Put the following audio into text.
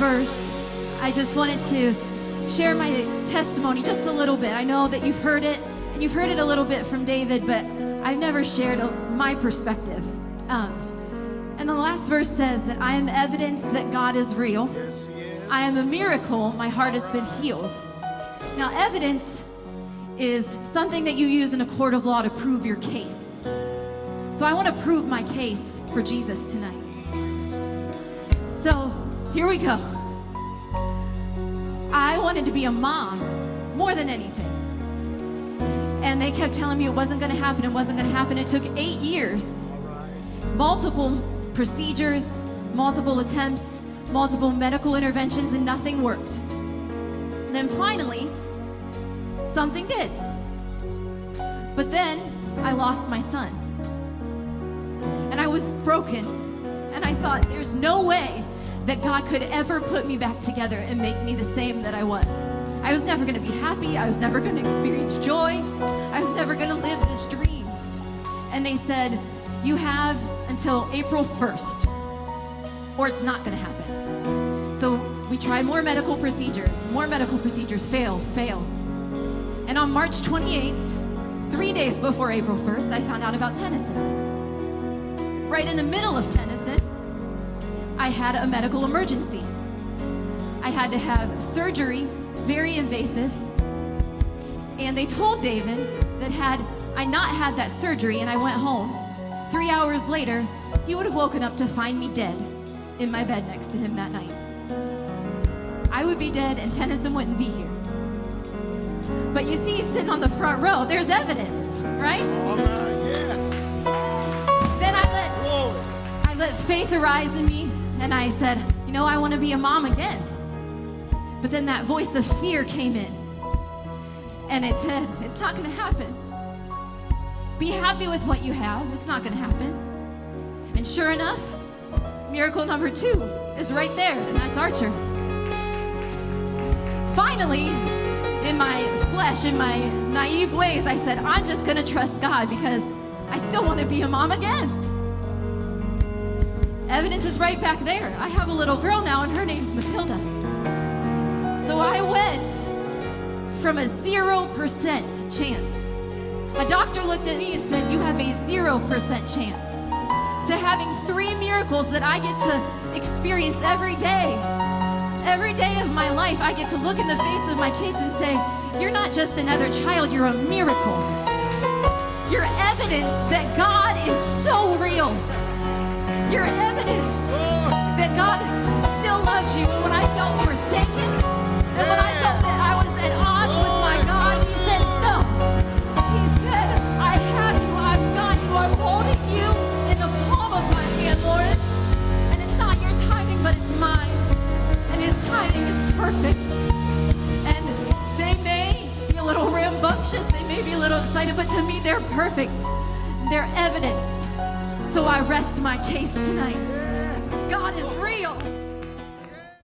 verse, I just wanted to share my testimony just a little bit. I know that you've heard it, and you've heard it a little bit from David, but I've never shared my perspective. And the last verse says that I am evidence that God is real. Yes, he is. I am a miracle. My heart has been healed. Now, evidence is something that you use in a court of law to prove your case. So I want to prove my case for Jesus tonight. So here we go. I wanted to be a mom more than anything. And they kept telling me it wasn't going to happen. It wasn't going to happen. It took 8 years, multiple procedures, multiple attempts, multiple medical interventions, and nothing worked. And then finally, something did. But then I lost my son. And I was broken. And I thought, there's no way that God could ever put me back together and make me the same that I was. I was never going to be happy. I was never going to experience joy. I was never going to live this dream. And they said, you have until April 1st, or it's not going to happen. So we tried more medical procedures, fail. And on March 28th, 3 days before April 1st, I found out about Tennyson. Right in the middle of Tennyson, I had a medical emergency. I had to have surgery, very invasive. And they told David that had I not had that surgery and I went home, 3 hours later, he would have woken up to find me dead in my bed next to him that night. I would be dead and Tennyson wouldn't be here. But you see, sitting on the front row, there's evidence, right? All right, yes. Then I let faith arise in me, and I said, you know, I want to be a mom again. But then that voice of fear came in, and it said, it's not going to happen. Be happy with what you have. It's not going to happen. And sure enough, miracle number 2 is right there, and that's Archer. Finally, in my flesh, in my naive ways, I said, I'm just going to trust God because I still want to be a mom again. Evidence is right back there. I have a little girl now, and her name's Matilda. So I went from a 0% chance. A doctor looked at me and said, you have a 0% chance, to having 3 miracles that I get to experience every day. Every day of my life, I get to look in the face of my kids and say, you're not just another child, you're a miracle. You're evidence that God is so real. You're evidence that God still loves you. When I felt forsaken, and when I felt that I was at odds with my God, he said, no. He said, I have you, I've got you, I'm holding you in the palm of my hand, Lord. And it's not your timing, but it's mine. And his timing is perfect. And they may be a little rambunctious, they may be a little excited, but to me, they're perfect. They're evidence. So I rest my case tonight. God is real.